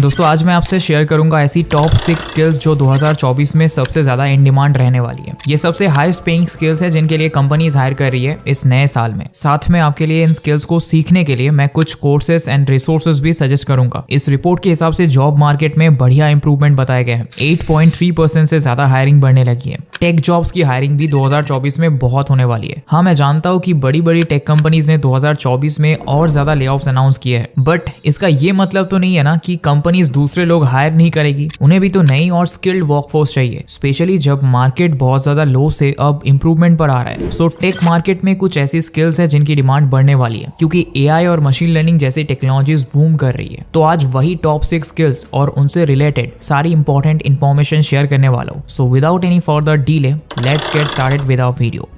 दोस्तों आज मैं आपसे शेयर करूंगा ऐसी टॉप 6 स्किल्स जो 2024 में सबसे ज्यादा इन डिमांड रहने वाली है। ये सबसे हाईएस्ट पेइंग स्किल्स है जिनके लिए कंपनीज हायर कर रही है इस नए साल में। साथ में आपके लिए इन स्किल्स को सीखने के लिए मैं कुछ कोर्सेज एंड रिसोर्सेज भी सजेस्ट करूंगा। इस रिपोर्ट के हिसाब से जॉब मार्केट में बढ़िया इंप्रूवमेंट बताए गए हैं। 8.3% से ज्यादा हायरिंग बढ़ने लगी है। टेक जॉब्स की हायरिंग भी 2024 में बहुत होने वाली है। हाँ, मैं जानता हूँ कि बड़ी बड़ी टेक कंपनीज ने 2024 में और ज्यादा लेऑफ्स अनाउंस किए हैं, बट इसका ये मतलब तो नहीं है ना कि कंपनीज दूसरे लोग हायर नहीं करेगी। उन्हें भी तो नई और स्किल्ड वर्कफोर्स चाहिए, स्पेशली जब मार्केट बहुत ज्यादा लो से अब इंप्रूवमेंट पर आ रहा है। सो टेक मार्केट में कुछ ऐसी स्किल्स है जिनकी डिमांड बढ़ने वाली है, क्योंकि एआई और मशीन लर्निंग जैसी टेक्नोलॉजीज बूम कर रही है। तो आज वही टॉप 6 स्किल्स और उनसे रिलेटेड सारी इंपॉर्टेंट इन्फॉर्मेशन शेयर करने वाला हूँ। So without any further delay, let's get started with our video.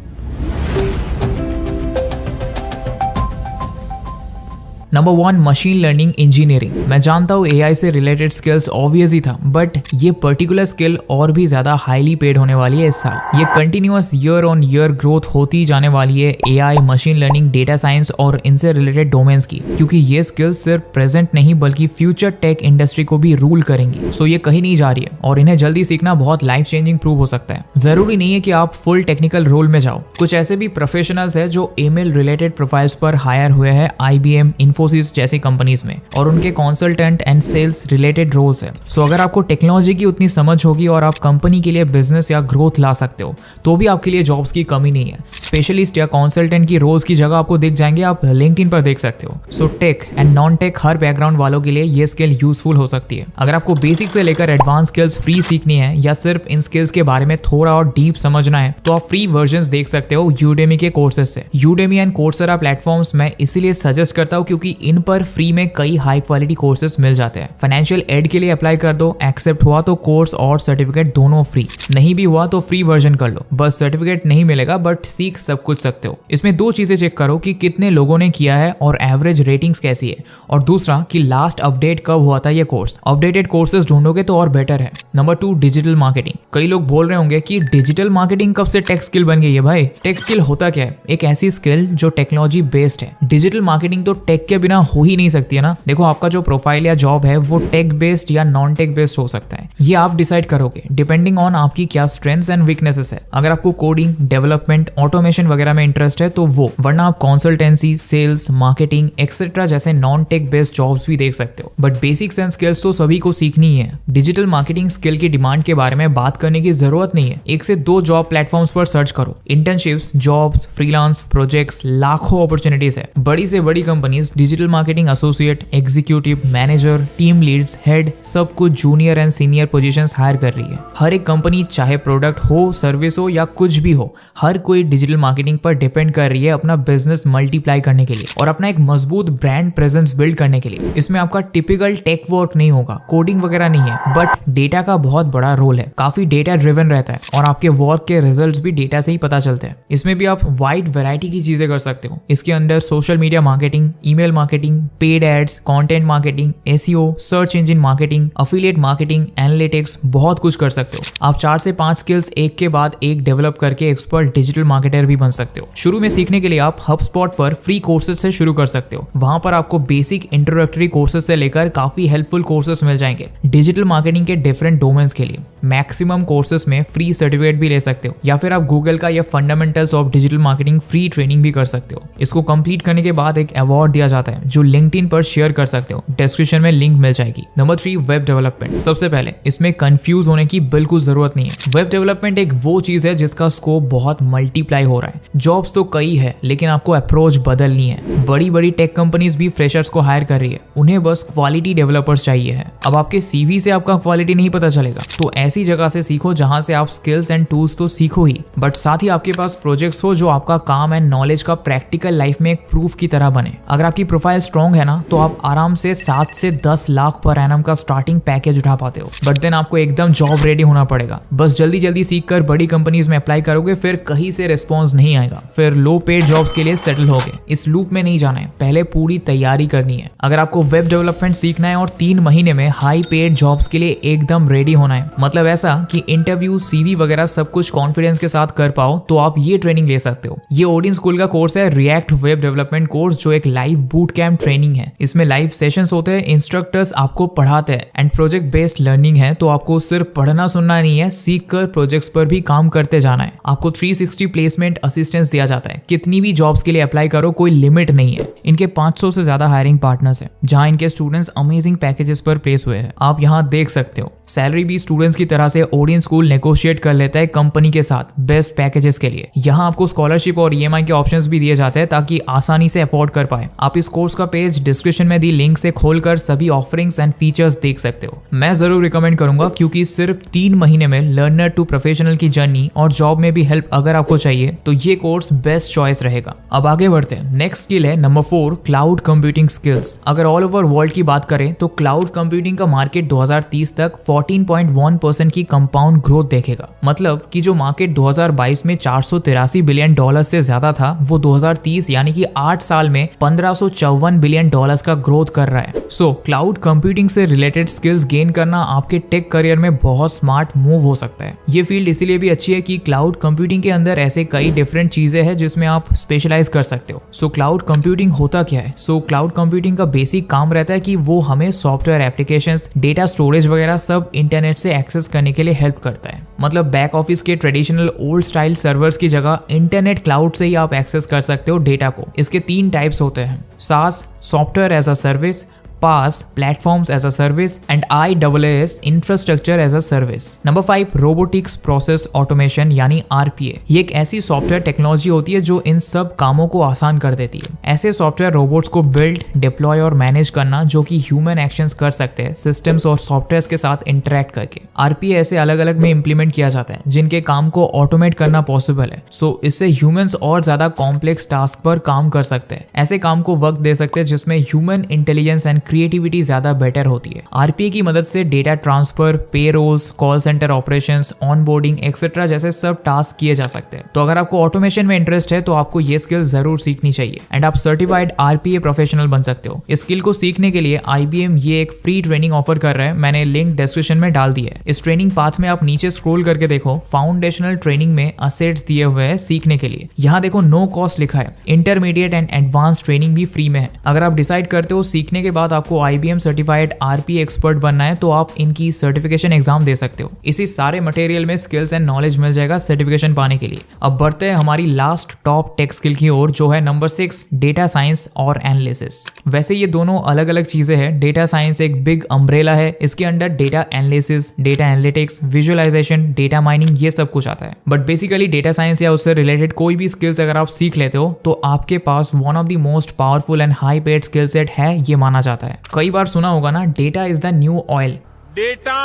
Number 1, machine learning engineering. मैं जानता हूँ एआई से रिलेटेड स्किल्स ऑब्वियस ही था, बट ये पर्टिकुलर स्किल और भी ज्यादा हाईली पेड होने वाली है इस साल। ये continuous year on year growth होती जाने वाली है AI, machine learning, data science और इनसे रिलेटेड डोमेन्स की, क्योंकि ये स्किल्स सिर्फ प्रेजेंट नहीं बल्कि फ्यूचर टेक इंडस्ट्री को भी रूल करेंगी। सो ये कहीं नहीं जा रही है और इन्हें जल्दी सीखना बहुत लाइफ चेंजिंग प्रूव हो सकता है। जरूरी नहीं है कि आप फुल टेक्निकल रोल में जाओ। कुछ ऐसे भी प्रोफेशनल्स है जो ईमेल रिलेटेड प्रोफाइल्स पर हायर हुए हैं IBM, इन्फोसिस जैसी कंपनीज में, और उनके consultant and sales related roles है। सो अगर आपको टेक्नोलॉजी की उतनी समझ होगी और आप कंपनी के लिए बिजनेस या ग्रोथ ला सकते हो, तो भी आपके लिए जॉब्स की कमी नहीं है। स्पेशलिस्ट या कंसल्टेंट की रोल्स की जगह आपको दिख जाएंगे, आप लिंक्डइन पर देख सकते हो। So tech and non tech हर बैकग्राउंड वालों के लिए ये स्किल यूजफुल हो सकती है। अगर आपको बेसिक से लेकर एडवांस स्किल्स फ्री सीखनी है या सिर्फ इन स्किल्स के बारे में थोड़ा और डीप समझना है, तो आप फ्री वर्जन देख सकते हो यूडेमी के कोर्सेज से। यूडेमी एंड कोर्सेरा प्लेटफॉर्म्स मैं इसीलिए सजेस्ट करता हूँ क्योंकि इन पर फ्री में कई हाई क्वालिटी कोर्सेज मिल जाते हैं। फाइनेंशियल एड के लिए अप्लाई कर दो, एक्सेप्ट हुआ तो कोर्स और सर्टिफिकेट दोनों फ्री, नहीं भी हुआ तो फ्री वर्जन कर लो। बस सर्टिफिकेट नहीं मिलेगा बट सीख सब कुछ सकते हो। इसमें 2 चीजें चेक करो कि कितने लोगों ने किया है और एवरेज रेटिंग्स कैसी है, और दूसरा कि लास्ट अपडेट कब हुआ था ये कोर्स। अपडेटेड कोर्सेज ढूंढोगे तो और बेटर है। Number 2, digital marketing. कई लोग बोल रहे होंगे कि डिजिटल मार्केटिंग कब से टेक स्किल बन गई है। भाई, टेक स्किल होता क्या है? एक ऐसी स्किल जो टेक्नोलॉजी बेस्ड है। डिजिटल मार्केटिंग तो टेक के बिना हो ही नहीं सकती है ना। देखो, आपका जो प्रोफाइल या जॉब है वो टेक बेस्ड या नॉन टेक बेस्ड हो सकता है। ये आप डिसाइड करोगे डिपेंडिंग ऑन आपकी क्या स्ट्रेंथ्स एंड वीकनेसेस है। अगर आपको कोडिंग, डेवलपमेंट, ऑटोमेशन वगैरह में इंटरेस्ट है तो वो, वरना आप कंसल्टेंसी, सेल्स, मार्केटिंग एक्सेट्रा जैसे नॉन टेक बेस्ड जॉब्स भी देख सकते हो। बट बेसिक्स एंड स्किल्स तो सभी को सीखनी है। डिजिटल मार्केटिंग स्किल की डिमांड के बारे में बात करने की जरूरत नहीं है। 1 से 2 जॉब प्लेटफॉर्म्स पर सर्च करो। इंटर्नशिप्स, जॉब्स, फ्रीलांस प्रोजेक्ट्स, लाखों अपॉर्चुनिटीज है। बड़ी से बड़ी companies digital marketing associate, executive, manager, team leads, head, सब कुछ junior and senior positions hire कर रही है। हर एक कंपनी, चाहे प्रोडक्ट हो, सर्विस हो या कुछ भी हो, हर कोई डिजिटल मार्केटिंग पर डिपेंड कर रही है अपना बिजनेस मल्टीप्लाई करने के लिए और अपना एक मजबूत ब्रांड प्रेजेंस बिल्ड करने के लिए। इसमें आपका टिपिकल टेक वर्क नहीं होगा, कोडिंग वगैरह नहीं है, बट डेटा का बहुत बड़ा रोल है। काफी डेटा ड्रिवन रहता है और आपके वर्क के रिजल्ट्स भी डेटा से ही पता चलते हैं। इसमें भी आप वाइड वैरायटी की चीजें कर सकते हो। इसके अंदर social media marketing, email marketing, paid ads, content marketing, SEO, search engine marketing, affiliate marketing, analytics, बहुत कुछ कर सकते हो। आप 4 से 5 स्किल्स एक के बाद एक डेवलप करके एक्सपर्ट डिजिटल मार्केटर भी बन सकते हो। शुरू में सीखने के लिए आप HubSpot पर फ्री कोर्सेज से शुरू कर सकते हो। वहां पर आपको बेसिक इंट्रोडक्टरी कोर्सेज से लेकर काफी हेल्पफुल कोर्सेज मिल जाएंगे डिजिटल मार्केटिंग के डिफरेंट डोमेन्स के लिए। मैक्सिमम कोर्सेज में फ्री सर्टिफिकेट भी ले सकते हो, या फिर आप गूगल का या fundamentals of digital marketing free training भी कर सकते हो। इसको कंप्लीट करने के बाद एक अवार्ड दिया जाता है जो लिंक्डइन पर शेयर कर सकते हो। डिस्क्रिप्शन में लिंक मिल जाएगी। Number 3, web development. सबसे पहले इसमें कंफ्यूज होने की बिल्कुल जरूरत नहीं है। वेब डेवलपमेंट एक वो चीज है जिसका स्कोप बहुत मल्टीप्लाई हो रहा है। जॉब्स तो कई है, लेकिन आपको अप्रोच बदलनी है। बड़ी बड़ी टेक कंपनीज भी फ्रेशर्स को हायर कर रही है। उन्हें बस क्वालिटी डेवलपर्स चाहिए है। अब आपके CV से आपका क्वालिटी नहीं पता चलेगा, तो ऐसी जगह से सीखो जहां से आप स्किल्स एंड टूल्स तो सीखो ही, बट साथ ही आपके पास प्रोजेक्ट्स हो जो आपका काम एंड नॉलेज का प्रैक्टिकल लाइफ में एक प्रूफ की तरह बने। अगर आपकी प्रोफाइल स्ट्रॉन्ग है ना, तो आप आराम से 7 से 10 लाख पर एनम का स्टार्टिंग पैकेज उठा पाते हो। बट देन आपको एकदम जॉब रेडी होना पड़ेगा। बस जल्दी जल्दी सीख कर बड़ी कंपनीज में अप्लाई करोगे, फिर कहीं से रिस्पॉन्स नहीं आएगा, फिर लो पेड जॉब्स के लिए सेटल होगे। इस लूप में नहीं जाना है, पहले पूरी तैयारी करनी है। अगर आपको वेब डेवलपमेंट सीखना है और 3 महीने में हाई पेड जॉब्स के लिए एकदम रेडी होना है, मतलब ऐसा कि ताकि इंटरव्यू, सीवी वगैरह सब कुछ कॉन्फिडेंस के साथ कर पाओ, तो आप ये ट्रेनिंग ले सकते हो। ये ओडिन स्कूल का कोर्स है रिएक्ट वेब डेवलपमेंट कोर्स, जो एक लाइव बूट कैंप ट्रेनिंग है। इसमें लाइव सेशंस होते हैं, इंस्ट्रक्टर्स आपको पढ़ाते हैं एंड प्रोजेक्ट बेस्ड लर्निंग है। तो आपको सिर्फ पढ़ना सुनना नहीं है, सीख कर प्रोजेक्ट्स पर भी काम करते जाना है। आपको 360 प्लेसमेंट असिस्टेंस दिया जाता है, कितनी भी जॉब्स के लिए अप्लाई करो, कोई लिमिट नहीं है। इनके 500 से ज्यादा हायरिंग पार्टनर्स हैं, जहां इनके स्टूडेंट्स अमेजिंग पैकेजेस पर प्लेस हुए हैं। आप यहाँ देख सकते हो सैलरी भी स्टूडेंट्स की तरह से ओडिन स्कूल नेगोशिएट कर लेता है कंपनी के साथ बेस्ट पैकेजेस के लिए। यहाँ आपको स्कॉलरशिप और ईएमआई के ऑप्शंस भी दिए जाते हैं ताकि आसानी से अफोर्ड कर पाए। आप इस कोर्स का पेज डिस्क्रिप्शन में दी लिंक से खोलकर सभी ऑफरिंग्स एंड फीचर्स देख सकते हो। मैं जरूर रिकमेंड करूंगा, क्योंकि सिर्फ 3 महीने में लर्नर टू प्रोफेशनल की जर्नी और जॉब में भी हेल्प अगर आपको चाहिए तो ये कोर्स बेस्ट चॉइस रहेगा। अब आगे बढ़ते हैं। नेक्स्ट स्किल है नंबर 4, क्लाउड कंप्यूटिंग स्किल्स। अगर ऑल ओवर वर्ल्ड की बात करें तो क्लाउड कंप्यूटिंग का मार्केट 2030 तक 14.1% की कंपाउंड ग्रोथ देखेगा। मतलब कि जो मार्केट 2022 में $483 बिलियन से ज्यादा था, वो 2030 यानी कि 8 साल में $1554 बिलियन का ग्रोथ कर रहा है। सो क्लाउड कंप्यूटिंग से रिलेटेड स्किल्स गेन करना आपके टेक करियर में बहुत स्मार्ट मूव हो सकता है। ये फील्ड इसीलिए भी अच्छी है कि क्लाउड कंप्यूटिंग के अंदर ऐसे कई डिफरेंट चीजें हैं जिसमें आप स्पेशलाइज कर सकते हो। सो क्लाउड कंप्यूटिंग होता क्या है? सो क्लाउड कंप्यूटिंग का बेसिक काम रहता है कि वो हमें सॉफ्टवेयर एप्लीकेशंस, डेटा स्टोरेज वगैरह सब इंटरनेट से एक्सेस करने के लिए हेल्प करता है। मतलब बैक ऑफिस के ट्रेडिशनल ओल्ड स्टाइल सर्वर्स की जगह इंटरनेट क्लाउड से ही आप एक्सेस कर सकते हो डेटा को। इसके 3 टाइप्स होते हैं, SaaS software as a service, PaaS platforms as a service and IaaS infrastructure as a service. Number 5, robotics process automation यानी RPA। ये एक ऐसी सॉफ्टवेयर टेक्नोलॉजी होती है जो इन सब कामों को आसान कर देती है। ऐसे सॉफ्टवेयर रोबोट्स को बिल्ड, डिप्लॉय और मैनेज करना जो कि ह्यूमन एक्शंस कर सकते हैं सिस्टम्स और सॉफ्टवेयर के साथ इंटरेक्ट करके। RPA ऐसे अलग अलग में इंप्लीमेंट किया जाता है जिनके काम को ऑटोमेट करना पॉसिबल है। सो इससे ह्यूमंस और ज्यादा कॉम्प्लेक्स टास्क पर काम कर सकते हैं। ऐसे काम को वक्त दे सकते हैं जिसमें ह्यूमन इंटेलिजेंस एंड क्रिएटिविटी ज्यादा बेटर होती है। RPA की मदद से data transfer, payrolls, call centre operations, onboarding etcetera जैसे सब टास्क किए जा सकते हैं। तो अगर आपको ऑटोमेशन में इंटरेस्ट है तो आपको ये स्किल जरूर सीखनी चाहिए एंड आप सर्टिफाइड RPA प्रोफेशनल बन सकते हो। इस स्किल को सीखने के लिए IBM ये एक फ्री ट्रेनिंग ऑफर कर रहा है। मैंने लिंक डिस्क्रिप्शन में डाल दी है। इस ट्रेनिंग पाथ में आप नीचे स्क्रॉल करके देखो, फाउंडेशनल ट्रेनिंग में असेट्स दिए हुए हैं सीखने के लिए। यहाँ देखो नो कॉस्ट लिखा है। इंटरमीडिएट एंड एडवांस ट्रेनिंग भी फ्री में है। अगर आप डिसाइड करते हो सीखने के बाद आपको IBM सर्टिफाइड RPA एक्सपर्ट बनना है तो आप इनकी सर्टिफिकेशन एग्जाम दे सकते हो। इसी सारे मटेरियल में स्किल्स एंड नॉलेज मिल जाएगा सर्टिफिकेशन पाने के लिए। अब बढ़ते हैं हमारी लास्ट टॉप टेक स्किल की ओर, जो है नंबर 6, डेटा साइंस और एनालिसिस। वैसे ये दोनों अलग अलग चीजें हैं। डेटा साइंस एक बिग अम्ब्रेला है, इसके under data analysis, data analytics, visualisation, data mining ये सब कुछ आता है। बट बेसिकली डेटा साइंस या उससे रिलेटेड कोई भी स्किल्स अगर आप सीख लेते हो तो आपके पास one of the most powerful and high paid skill set है, ये माना जाता है। कई बार सुना होगा ना, data is the new oil. Data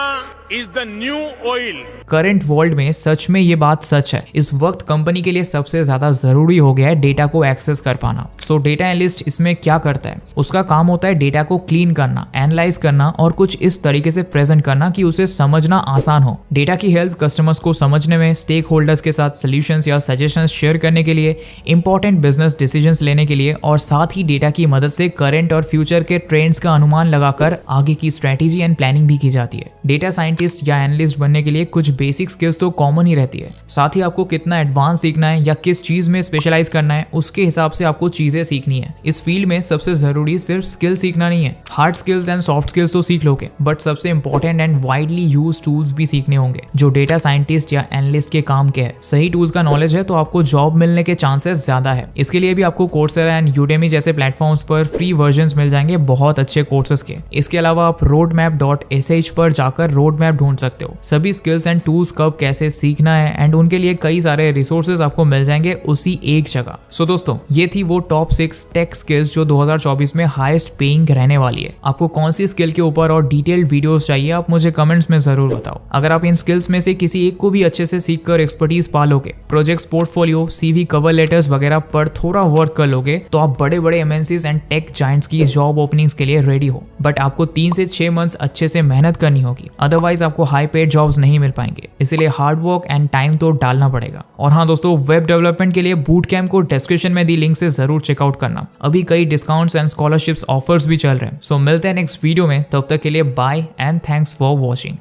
is the new oil. Current world में सच में ये बात सच है। इस वक्त कंपनी के लिए सबसे ज्यादा जरूरी हो गया है डेटा को एक्सेस कर पाना। सो डेटा एनालिस्ट इसमें क्या करता है? उसका काम होता है डेटा को क्लीन करना, एनालाइज करना और कुछ इस तरीके से प्रेजेंट करना कि उसे समझना आसान हो। डेटा की हेल्प कस्टमर्स को समझने में, स्टेक होल्डर्स के साथ सॉल्यूशंस या सजेशंस शेयर करने के लिए, इंपॉर्टेंट बिजनेस डिसीजंस लेने के लिए और साथ ही डेटा की मदद से करंट और फ्यूचर के ट्रेंड्स का अनुमान लगाकर आगे की स्ट्रेटेजी एंड प्लानिंग भी की जाती है। डेटा साइंटिस्ट या एनालिस्ट बनने के लिए कुछ बेसिक स्किल्स तो कॉमन ही रहती है। साथ ही आपको कितना एडवांस सीखना है या किस चीज में स्पेशलाइज करना है उसके हिसाब से आपको चीजें सीखनी है। इस फील्ड में सबसे जरूरी सिर्फ स्किल सीखना नहीं है, hard skills and soft skills तो सीख लोगे, बट सबसे important and widely use tools भी सीखने होंगे जो डेटा साइंटिस्ट या एनालिस्ट के काम के है। सही टूल्स का नॉलेज है तो आपको जॉब मिलने के चांसेस ज्यादा है। इसके लिए भी आपको कोर्सेरा एंड यूडेमी जैसे प्लेटफॉर्म्स पर फ्री वर्जन्स मिल जाएंगे बहुत अच्छे कोर्सेज के। इसके अलावा आप roadmap.sh पर जाकर रोड मैप ढूंढ सकते हो। सभी स्किल्स एंड टूल्स कब कैसे सीखना है एंड उनके लिए कई सारे रिसोर्सेज आपको मिल जाएंगे उसी एक जगह। सो दोस्तों, ये थी वो टॉप 6 टेक स्किल्स जो 2024 में हाईएस्ट पेइंग रहने वाली है। आपको कौन सी स्किल के ऊपर और डिटेल्ड वीडियोस चाहिए आप मुझे कमेंट्स में जरूर बताओ। अगर आप इन स्किल्स में से किसी एक को भी अच्छे से सीख कर एक्सपर्टीज पा लोगे, projects, portfolio, CV, cover letters वगैरह पर थोड़ा वर्क कर लोगे तो आप बड़े बड़े MNCs एंड टेक जायंट्स की जॉब ओपनिंग्स के लिए रेडी हो। बट आपको 3 से 6 मंथ्स अच्छे से मेहनत करनी होगी, अदरवाइज आपको हाई पेड जॉब्स नहीं मिल पाएंगे। इसलिए हार्ड वर्क एंड टाइम तो डालना पड़ेगा। और हाँ दोस्तों, वेब डेवलपमेंट के लिए बूट कैंप को डिस्क्रिप्शन में दी लिंक से जरूर चेकआउट करना। अभी कई डिस्काउंट्स एंड स्कॉलरशिप्स ऑफर्स भी चल रहे हैं। सो मिलते हैं नेक्स्ट वीडियो में, तब तक के लिए bye and thanks for watching.